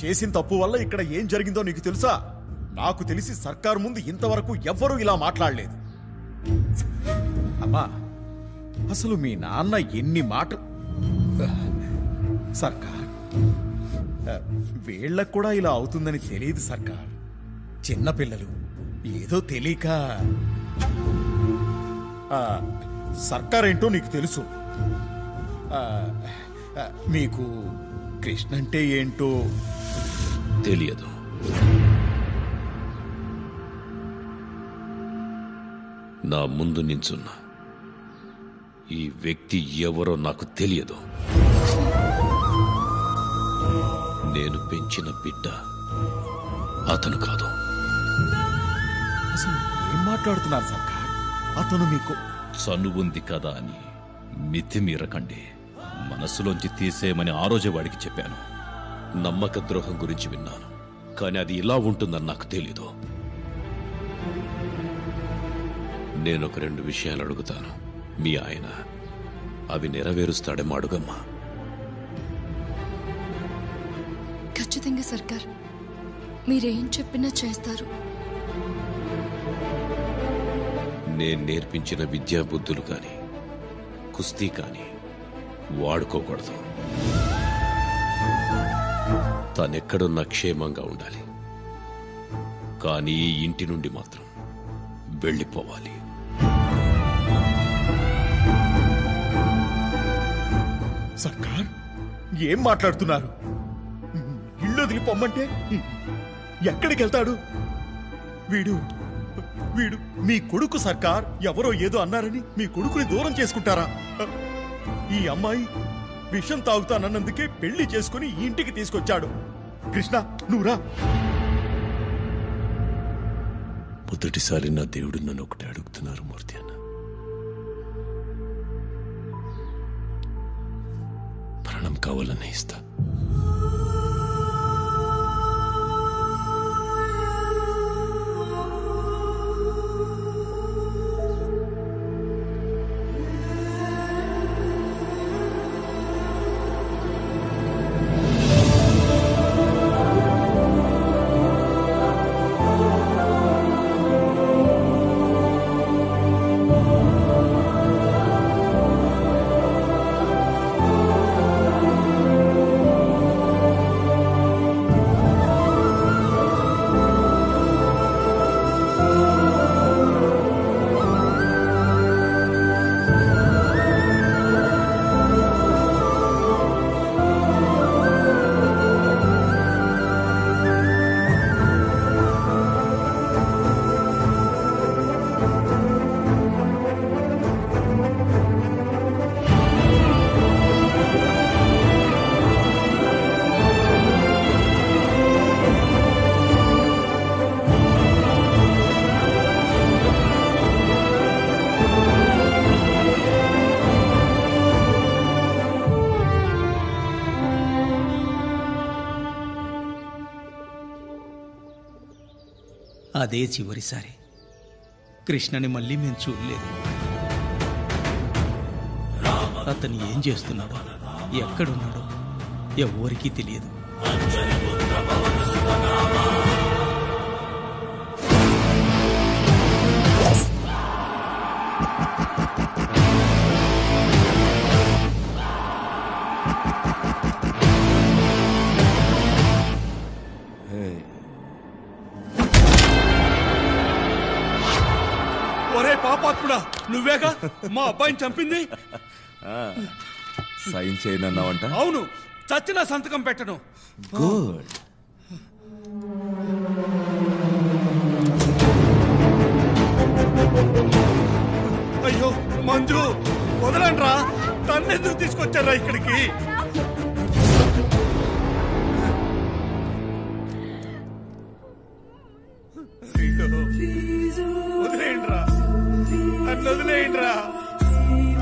చేసిన తప్పు వల్ల ఇక్కడ ఏం జరిగిందో నీకు తెలుసా? నాకు తెలిసి సర్కారు ముందు ఇంతవరకు ఎవ్వరూ ఇలా మాట్లాడలేదు. అమ్మా, అసలు మీ నాన్న ఎన్ని సర్కార్, వీళ్ళకు కూడా ఇలా అవుతుందని తెలియదు సర్కార్. చిన్నపిల్లలు ఏదో తెలియక. సర్కార్ ఏంటో నీకు తెలుసు. మీకు కృష్ణ అంటే ఏంటో తెలియదు. నా ముందు నించున్న ఈ వ్యక్తి ఎవరో నాకు తెలియదు. నేను పెంచిన బిడ్డ అతను కాదు. అసలు ఏం మాట్లాడుతున్నారు సర్కార్? అతను మీకు చనువుంది కదా అని మితిమీరకండి. మనసులోంచి తీసేయమని ఆ రోజే వాడికి చెప్పాను. నమ్మక ద్రోహం గురించి విన్నాను, కానీ అది ఇలా ఉంటుందని నాకు తెలీదు. నేనొక 2 విషయాలు అడుగుతాను. మీ ఆయన అవి నెరవేరుస్తాడేమో అడుగమ్మా. ఖచ్చితంగా సర్కార్, మీరేం చెప్పినా చేస్తారు. నేను నేర్పించిన విద్యాబుద్ధులు కానీ కుస్తీ కానీ వాడుకోకూడదు. తనెక్కడున్నా క్షేమంగా ఉండాలి, కానీ ఈ ఇంటి నుండి మాత్రం వెళ్ళిపోవాలి. సర్కార్ ఏం మాట్లాడుతున్నారు? ఇల్లు వదిలిపోమ్మంటే ఎక్కడికి వెళ్తాడు? వీడు వీడు మీ కొడుకు సర్కార్. ఎవరో ఏదో అన్నారని మీ కొడుకుని దూరం చేసుకుంటారా? ఈ అమ్మాయి విషం తాగుతానన్నందుకే పెళ్లి చేసుకుని ఈ ఇంటికి తీసుకొచ్చాడు. కృష్ణ, నువ్వురా. మొదటిసారి నా దేవుడు నన్ను ఒకటి అడుగుతున్నారు మూర్తి అన్న. ప్రాణం కావాలనే ఇస్తా. అదే చివరిసారి. కృష్ణని మళ్ళీ మేము చూడలేదు. అతను ఏం చేస్తున్నాడో, ఎక్కడున్నాడో ఎవ్వరికీ తెలియదు. పాపాత్ముడా, నువ్వేగా మా అబ్బాయిని చంపింది? సైన్ చేయనన్నావంట? అవును, చచ్చిన సంతకం పెట్టను. గుడ్. అయ్యో మంజు, వదలండ్రా. తన్నెందుకు తీసుకొచ్చారా ఇక్కడికి? వదిలేయండిరా, నన్ను వదిలేయండిరా.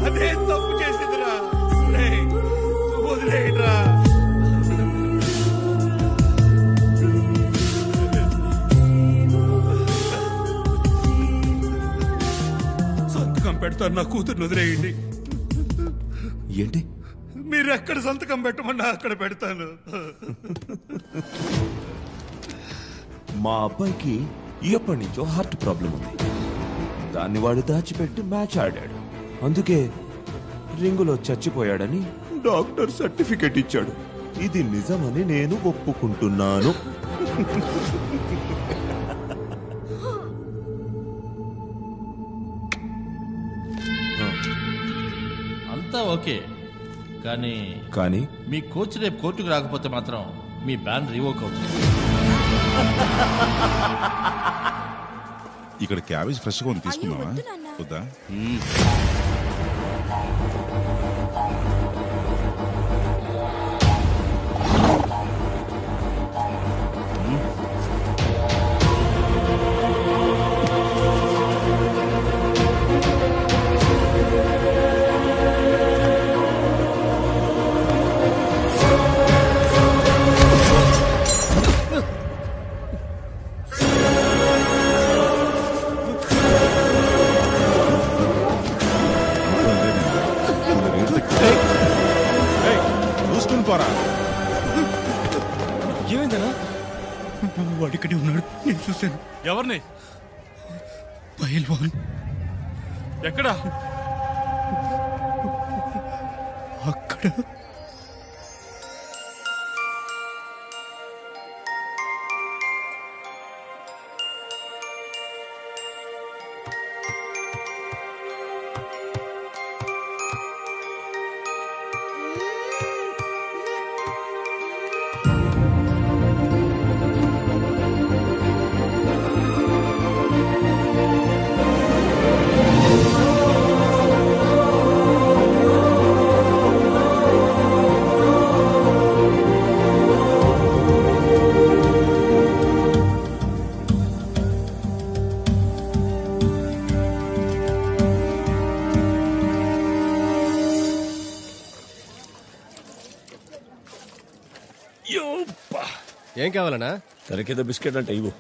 అదే తప్పు చేసిందిరా. వదిలేయండిరా. సంతకం పెడతాను, నా కూతుర్ని వదిలేయండి. ఏంటి? మీరు ఎక్కడ సంతకం పెట్టమన్నా అక్కడ పెడతాను. మా అబ్బాయికి ఎప్పటి నుంచో హార్ట్ ప్రాబ్లం ఉంది. దాన్ని వాడు దాచిపెట్టి మ్యాచ్ ఆడాడు. అందుకే రింగులో చచ్చిపోయాడని డాక్టర్ సర్టిఫికెట్ ఇచ్చాడు. ఇది నిజమని నేను ఒప్పుకుంటున్నాను. అంతా ఓకే, కానీ మీ కోచ్ రేపు కోర్టుకు రాకపోతే మాత్రం మీ బ్యాన్ రివోక్ అవుతుంది. ఇక్కడ క్యాబేజ్ ఫ్రెష్గా ఉంది, తీసుకుందామా? వద్దా? ఏమైందనా? వాడు ఇక్కడే ఉన్నాడు, నేను చూశాను. ఎవరిని? పైల్వాన్. ఎక్కడా? అక్కడ. ఏం కావాలన్నా? తనకేదో బిస్కెట్ అంటే ఇవ్వు.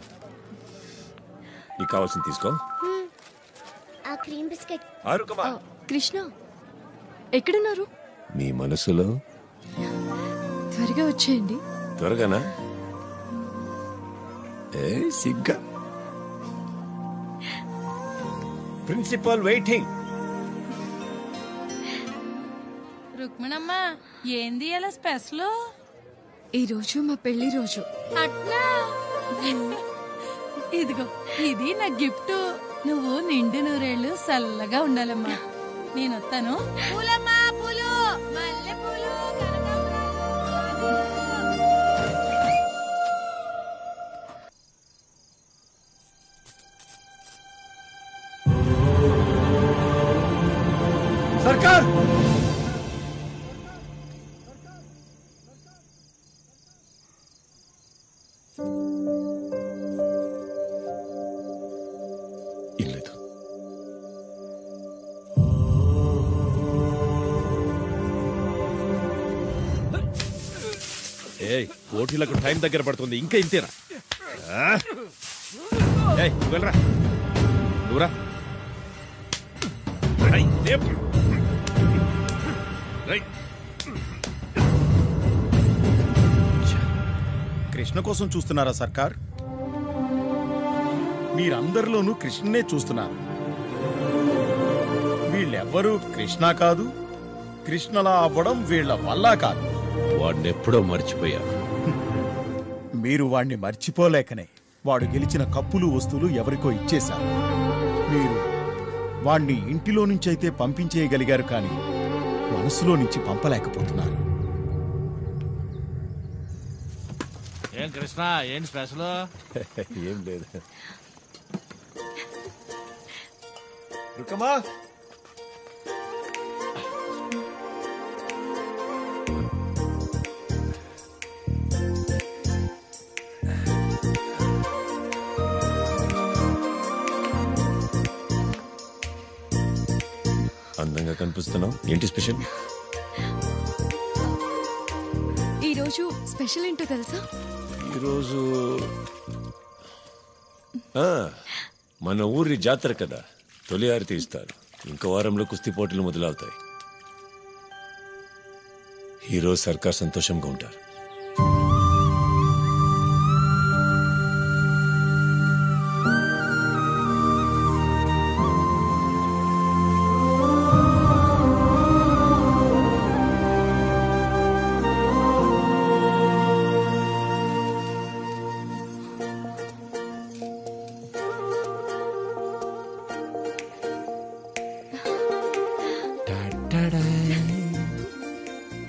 నీకు కావాల్సింది తీసుకో. ఆ క్రీమ్ బిస్కెట్. కృష్ణ ఎక్కడున్నారు? నీ మనసులో. త్వరగా వచ్చేయండి. త్వరగానా? సిగ్గా. Principal waiting. రుక్మిణమ్మ, ఏంది అలా స్పెషల్? ఈ రోజు మా పెళ్లి రోజు. అట్లా ఇదిగో, ఇది నా గిఫ్ట్. నువ్వు నిండు నూరేళ్లు చల్లగా ఉండాలమ్మా. నేను వస్తాను. పూలమ్మా, పూలు, మల్లె పూలు, సర్కార్! పోటీలకు టైం దగ్గర పడుతుంది, ఇంకా ఇంతేనా? వెళ్ళరా, నువ్వురా. కృష్ణ కోసం చూస్తున్నారా సర్కార్? మీరందరిలోనూ కృష్ణనే చూస్తున్నారు. వీళ్ళెవ్వరూ కృష్ణ కాదు. కృష్ణలా అవ్వడం వీళ్ళ వల్ల కాదు. వాడినెప్పుడో మర్చిపోయా. మీరు వాణ్ణి మర్చిపోలేకనే వాడు గెలిచిన కప్పులు వస్తువులు ఎవరికో ఇచ్చేశారు. మీరు వాణ్ణి ఇంటిలో నుంచైతే పంపించేయగలిగారు, కానీ మనసులో నుంచి పంపలేకపోతున్నారు. ఏం కృష్ణ, ఏంటి స్పెషల్? ఏం లేదు. రుకమా, అందంగా కనిపిస్తున్నావు. ఏంటి స్పెషల్? ఈరోజు స్పెషల్ ఏంటో తెలుసా? ఈరోజు మన ఊరి జాతర కదా, తొలి ఆరతి ఇస్తారు. ఇంకో వారంలో కుస్తీ పోటీలు మొదలవుతాయి. ఈరోజు సర్కార్ సంతోషంగా ఉంటారు.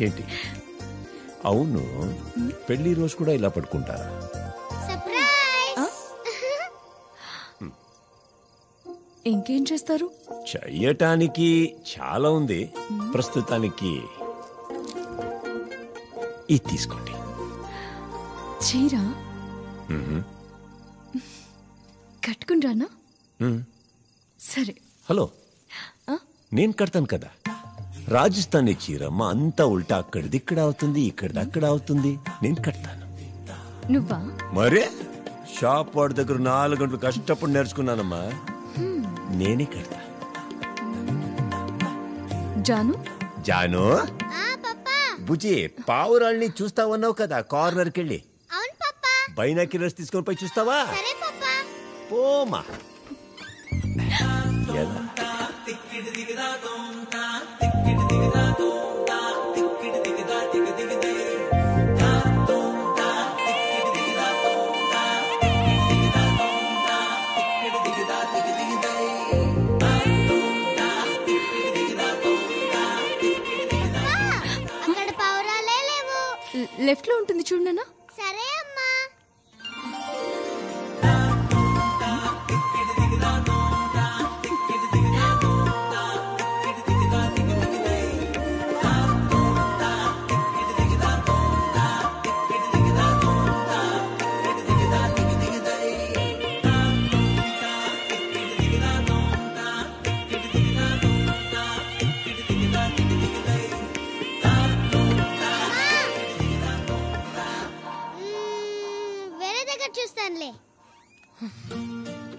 ఏంటి? అవును, పెళ్లి రోజు కూడా ఇలా పడుకుంటారా? ఇంకేం చేస్తారు? చెయ్యటానికి చాలా ఉంది. ప్రస్తుతానికి ఇది తీసుకోండి. చీర కట్టుకుంటానా? సరే. హలో, నేను కడతాను కదా. రాజస్థానీ చీర మా అంతా ఉల్టా, అక్కడిది ఇక్కడ అవుతుంది, ఇక్కడిది అక్కడ అవుతుంది. నేను కడతాను. నువ్వా? మరే షాప్ వాడి దగ్గర 4 గంటలు కష్టపడి నేర్చుకున్నానమ్మా. నేనే కడతా. జాను జాను, బుజీ పావురాల్ని చూస్తావన్నావు కదా, కార్నర్కి వెళ్ళి బైనాక్యులర్స్ తీసుకొని పోయి చూస్తావా? పోమా. ఎలా? లెఫ్ట్ లో ఉంటుంది చూడనా? సరే అమ్మా.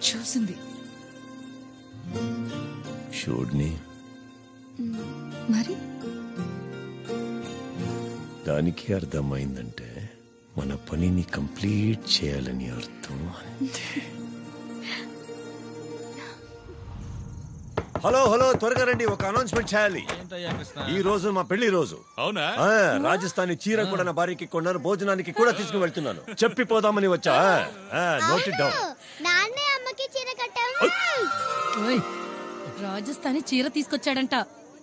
చూసింది. చూడ్ని మరి దానికి అర్థమైందంటే మన పనిని కంప్లీట్ చేయాలని అర్థం. అంతే. హలో హలో, త్వరగా రండి, ఒక అనౌన్స్మెంట్ చేయాలి. ఈ రోజు మా పెళ్లి రోజు. అవునా? రాజస్థానీ చీర కూడా నా భార్యకి కొన్నాను, భోజనానికి కూడా తీసుకుని వెళ్తున్నాను. చెప్పిపోదామని వచ్చా. Note it down. రాజస్థానీ చీర తీసుకొచ్చాడంట.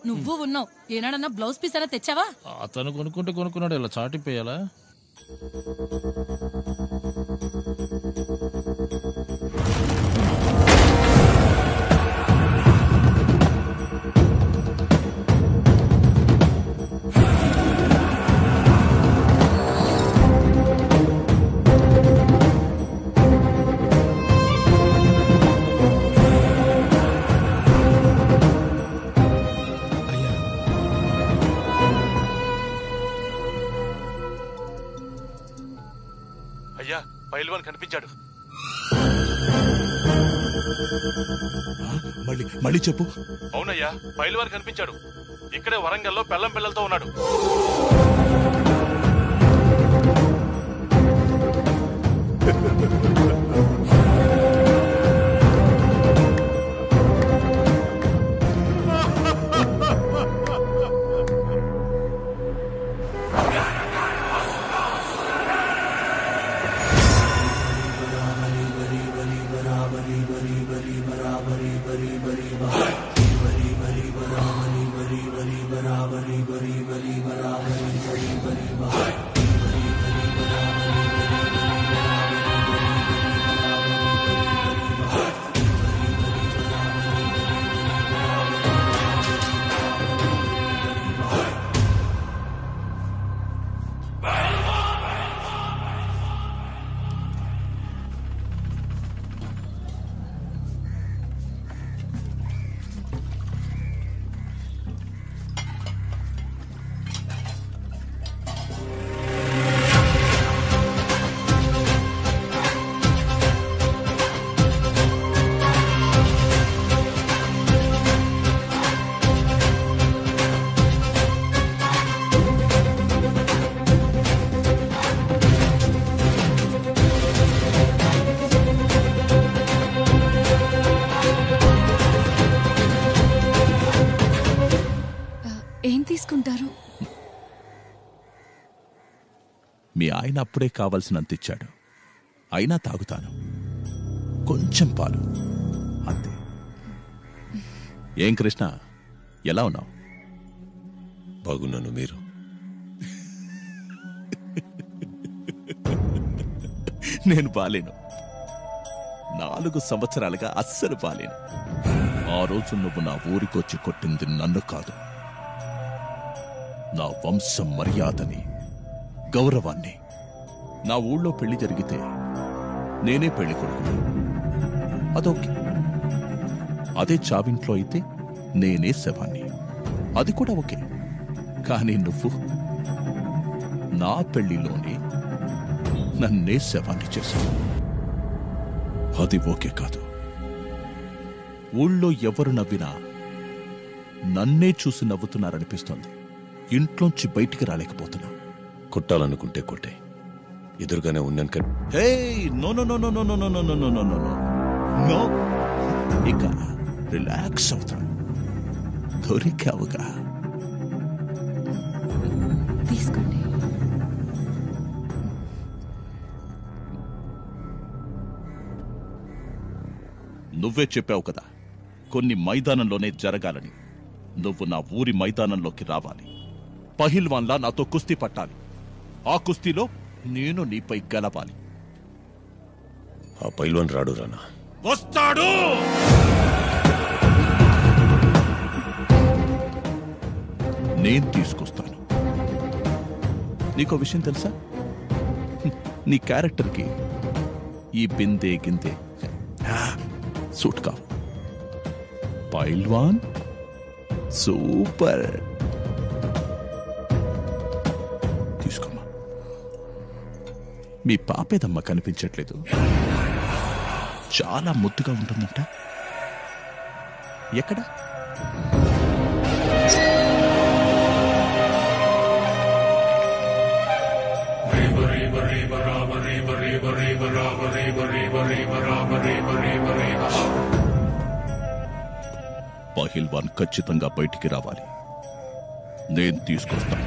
నువ్వు ఉన్నావు. ఏనాడన్నా బ్లౌజ్ పీస్ అయినా తెచ్చావా? అతను కొనుక్కున్నాడు, ఇలా చాటిపోయాలా? అయ్యా, పైల్వాన్ కనిపించాడు. మళ్ళీ చెప్పు. అవునయ్యా, పైల్వాన్ కనిపించాడు. ఇక్కడే వరంగల్లో పెళ్ళం పిల్లలతో ఉన్నాడు. తీసుకుంటారు? మీ ఆయన అప్పుడే కావలసినంత ఇచ్చాడు, అయినా తాగుతాను. కొంచెం పాలు అంతే. ఏం కృష్ణ, ఎలా ఉన్నావు? బాగున్నాను. మీరు? నేను బాలేను. 4 సంవత్సరాలుగా అస్సలు బాలేను. ఆ రోజు నువ్వు నా ఊరికొచ్చి కొట్టింది నన్ను కాదు, నా వంశం మర్యాదని, గౌరవాన్ని. నా ఊళ్ళో పెళ్లి జరిగితే నేనే పెళ్లి కొడుకు, అదోకే. అదే చావింట్లో అయితే నేనే శవాన్ని, అది కూడా ఓకే. కానీ నువ్వు నా పెళ్లిలోనే నన్నే శవాన్ని చేశావు, అది ఓకే కాదు. ఊళ్ళో ఎవరు నవ్వినా నన్నే చూసి నవ్వుతున్నారనిపిస్తోంది. ఇంట్లోంచి బయటికి రాలేకపోతున్నా. కొట్టాలనుకుంటే కొట్టే, ఎదురుగానే ఉన్నాను కదా. Hey, no no no no no no no no no no no no no. ఇక రిలాక్స్ అవుతాను. దొరికావుగా. తీసుకోండి. నువ్వే చెప్పావు కదా కొన్ని మైదానంలోనే జరగాలని. నువ్వు నా ఊరి మైదానంలోకి రావాలి, పహిల్వాన్లా నాతో కుస్తీ పట్టాలి. ఆ కుస్తీలో నేను నీపై గెలవాలి. ఆ పైల్వాన్ రాడు రానా? వస్తాడు. నేను తీసుకొస్తాను. నీకో విషయం తెలుసా? నీ క్యారెక్టర్కి ఈ బిందే గిందే సూట్ కావు. పైల్వాన్ సూపర్. తీసుకోమ్మా. మీ పాపేదమ్మా కనిపించట్లేదు, చాలా ముద్దుగా ఉంటుందంట. ఎక్కడ? పహిల్వాన్ ఖచ్చితంగా బయటికి రావాలి. నేను తీసుకొస్తాను.